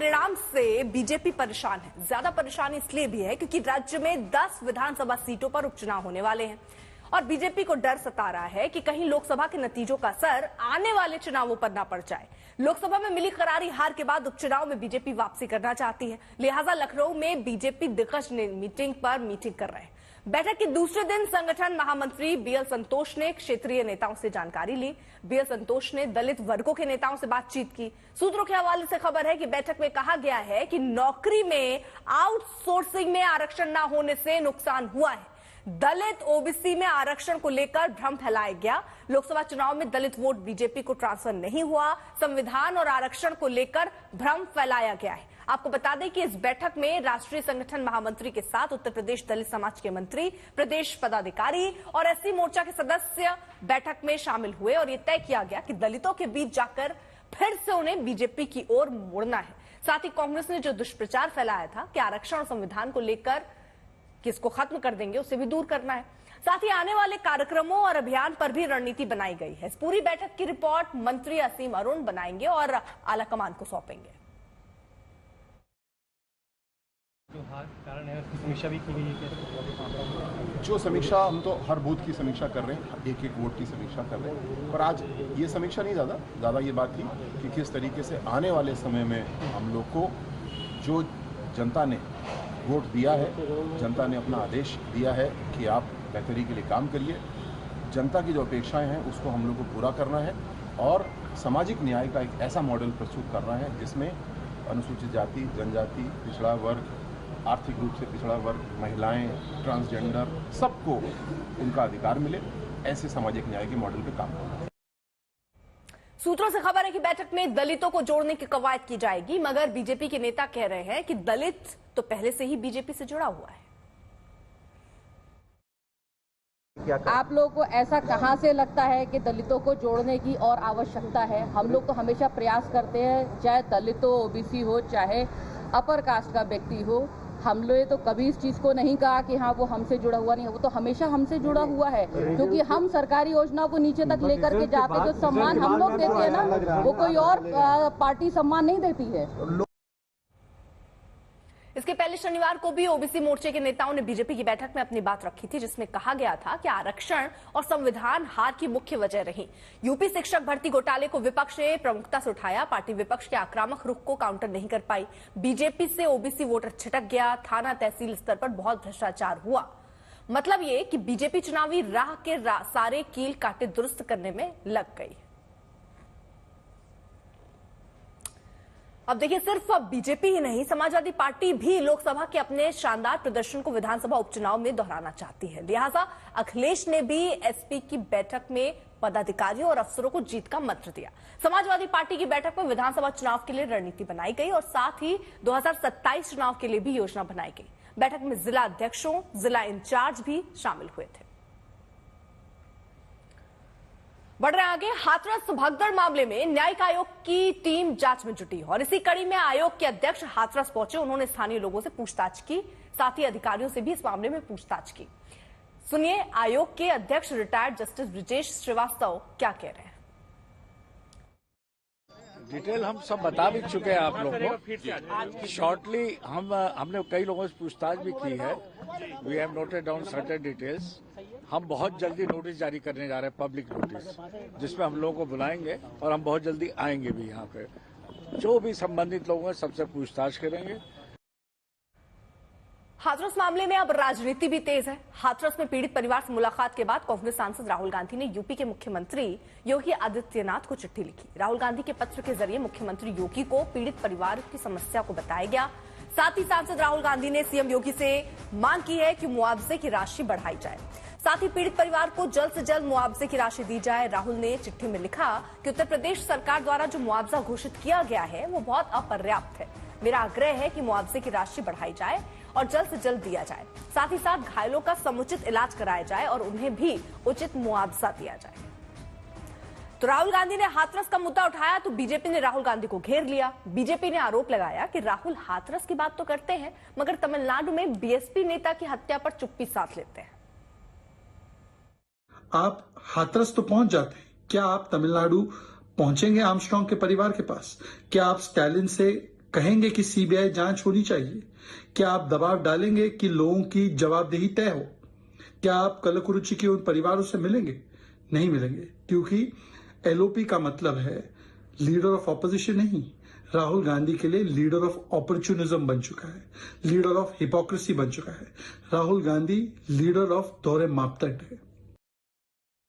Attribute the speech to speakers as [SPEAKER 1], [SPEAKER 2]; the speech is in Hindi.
[SPEAKER 1] परिणाम से बीजेपी परेशान है। ज्यादा परेशानी इसलिए भी है क्योंकि राज्य में 10 विधानसभा सीटों पर उपचुनाव होने वाले हैं और बीजेपी को डर सता रहा है कि कहीं लोकसभा के नतीजों का असर आने वाले चुनावों पर ना पड़ जाए। लोकसभा में मिली करारी हार के बाद उपचुनाव में बीजेपी वापसी करना चाहती है, लिहाजा लखनऊ में बीजेपी दिग्गज मीटिंग कर रहे हैं। बैठक के दूसरे दिन संगठन महामंत्री बीएल संतोष ने क्षेत्रीय नेताओं से जानकारी ली। बीएल संतोष ने दलित वर्गों के नेताओं से बातचीत की। सूत्रों के हवाले से खबर है कि बैठक में कहा गया है कि नौकरी में आउटसोर्सिंग में आरक्षण न होने से नुकसान हुआ है। दलित ओबीसी में आरक्षण को लेकर भ्रम फैलाया गया। लोकसभा चुनाव में दलित वोट बीजेपी को ट्रांसफर नहीं हुआ। संविधान और आरक्षण को लेकर भ्रम फैलाया गया है। आपको बता दें कि इस बैठक में राष्ट्रीय संगठन महामंत्री के साथ उत्तर प्रदेश दलित समाज के मंत्री, प्रदेश पदाधिकारी और एससी मोर्चा के सदस्य बैठक में शामिल हुए और यह तय किया गया कि दलितों के बीच जाकर फिर से उन्हें बीजेपी की ओर मोड़ना है। साथ ही कांग्रेस ने जो दुष्प्रचार फैलाया था कि आरक्षण और संविधान को लेकर किसको खत्म कर देंगे, उसे भी दूर करना है। साथ ही आने वाले कार्यक्रमों और अभियान पर भी रणनीति बनाई गई है। इस पूरी बैठक की रिपोर्ट मंत्री असीम अरुण बनाएंगे और आलाकमान को सौंपेंगे।
[SPEAKER 2] कारण है समीक्षा भी की गई है।
[SPEAKER 3] जो समीक्षा, हम तो हर बूथ की समीक्षा कर रहे हैं, एक एक वोट की समीक्षा कर रहे हैं, पर आज ये समीक्षा नहीं, ज़्यादा ये बात थी कि किस तरीके से आने वाले समय में हम लोग को जो जनता ने वोट दिया है, जनता ने अपना आदेश दिया है कि आप बेहतरी के लिए काम करिए, जनता की जो अपेक्षाएं हैं उसको हम लोग को पूरा करना है और सामाजिक न्याय का एक ऐसा मॉडल प्रस्तुत करना है जिसमें अनुसूचित जाति, जनजाति, पिछड़ा वर्ग, आर्थिक रूप से पिछड़ा वर्ग, महिलाएं, ट्रांसजेंडर, सबको उनका अधिकार मिले, ऐसे सामाजिक न्याय के मॉडल पे काम करना है।
[SPEAKER 1] सूत्रों से खबर है कि बैठक में दलितों को जोड़ने की कवायद की जाएगी, मगर बीजेपी के नेता कह रहे हैं कि दलित तो पहले से ही बीजेपी से जुड़ा हुआ है।
[SPEAKER 4] आप लोगों को ऐसा कहां से लगता है कि दलितों को जोड़ने की और आवश्यकता है? हम लोग तो हमेशा प्रयास करते हैं, चाहे दलित हो, ओबीसी हो, चाहे अपर कास्ट का व्यक्ति हो। हम लोग तो कभी इस चीज को नहीं कहा कि हाँ वो हमसे जुड़ा हुआ नहीं है, वो तो हमेशा हमसे जुड़ा हुआ है, क्योंकि हम सरकारी योजनाओं को नीचे तक लेकर के जाते, जो सम्मान हम लोग देते हैं ना, वो कोई और पार्टी सम्मान नहीं देती है।
[SPEAKER 1] इसके पहले शनिवार को भी ओबीसी मोर्चे के नेताओं ने बीजेपी की बैठक में अपनी बात रखी थी, जिसमें कहा गया था कि आरक्षण और संविधान हार की मुख्य वजह रही। यूपी शिक्षक भर्ती घोटाले को विपक्ष ने प्रमुखता से उठाया। पार्टी विपक्ष के आक्रामक रुख को काउंटर नहीं कर पाई। बीजेपी से ओबीसी वोटर छिटक गया। थाना तहसील स्तर पर बहुत भ्रष्टाचार हुआ। मतलब ये कि बीजेपी चुनावी राह के सारे कील कांटे दुरुस्त करने में लग गई। अब देखिए, सिर्फ बीजेपी ही नहीं, समाजवादी पार्टी भी लोकसभा के अपने शानदार प्रदर्शन को विधानसभा उपचुनाव में दोहराना चाहती है। लिहाजा अखिलेश ने भी एसपी की बैठक में पदाधिकारियों और अफसरों को जीत का मंत्र दिया। समाजवादी पार्टी की बैठक में विधानसभा चुनाव के लिए रणनीति बनाई गई और साथ ही 2027 चुनाव के लिए भी योजना बनाई गई। बैठक में जिला अध्यक्षों, जिला इंचार्ज भी शामिल हुए थे। बढ़ रहे आगे, हाथरस भगदड़ मामले में न्यायिक आयोग की टीम जांच में जुटी और इसी कड़ी में आयोग के अध्यक्ष हाथरस पहुंचे। उन्होंने स्थानीय लोगों से पूछताछ की, साथ ही अधिकारियों से भी इस मामले में पूछताछ की। सुनिए आयोग के अध्यक्ष रिटायर्ड जस्टिस ब्रिजेश श्रीवास्तव क्या कह रहे हैं।
[SPEAKER 5] डिटेल हम सब बता भी चुके हैं आप लोगों को। शॉर्टली हमने कई लोगों से पूछताछ भी की है। We have noted down certain details. हम बहुत जल्दी नोटिस जारी करने जा रहे हैं, पब्लिक नोटिस, जिसमें हम लोगों को बुलाएंगे और हम बहुत जल्दी आएंगे भी यहाँ पे। जो भी संबंधित लोग हैं सबसे पूछताछ करेंगे।
[SPEAKER 1] हाथरस मामले में अब राजनीति भी तेज है। हाथरस में पीड़ित परिवार से मुलाकात के बाद कांग्रेस सांसद राहुल गांधी ने यूपी के मुख्यमंत्री योगी आदित्यनाथ को चिट्ठी लिखी। राहुल गांधी के पत्र के जरिए मुख्यमंत्री योगी को पीड़ित परिवार की समस्या को बताया गया। साथ ही सांसद राहुल गांधी ने सीएम योगी से मांग की है कि मुआवजे की राशि बढ़ाई जाए। साथ ही पीड़ित परिवार को जल्द से जल्द मुआवजे की राशि दी जाए। राहुल ने चिट्ठी में लिखा कि उत्तर प्रदेश सरकार द्वारा जो मुआवजा घोषित किया गया है वो बहुत अपर्याप्त है। मेरा आग्रह है कि मुआवजे की राशि बढ़ाई जाए और जल्द से जल्द दिया जाए। साथ ही साथ घायलों का समुचित इलाज कराया जाए और उन्हें भी उचित मुआवजा दिया जाए। तो राहुल गांधी ने हाथरस का मुद्दा उठाया तो बीजेपी ने राहुल गांधी को घेर लिया। बीजेपी ने आरोप लगाया कि राहुल हाथरस की बात तो करते हैं मगर तमिलनाडु में बीएसपी नेता की हत्या पर चुप्पी साध लेते हैं।
[SPEAKER 6] आप हाथरस तो पहुंच जाते हैं, क्या आप तमिलनाडु पहुंचेंगे आर्मस्ट्रांग के परिवार के पास? क्या आप स्टैलिन से कहेंगे कि सीबीआई जांच होनी चाहिए? क्या आप दबाव डालेंगे कि लोगों की जवाबदेही तय हो? क्या आप कलकुरुचि के उन परिवारों से मिलेंगे? नहीं मिलेंगे, क्योंकि एलओपी का मतलब है लीडर ऑफ ऑपोजिशन नहीं। राहुल गांधी के लिए लीडर ऑफ अपॉर्चुनिज्म बन चुका है, लीडर ऑफ हिपोक्रेसी बन चुका है। राहुल गांधी लीडर ऑफ दोहरे मापदंड है।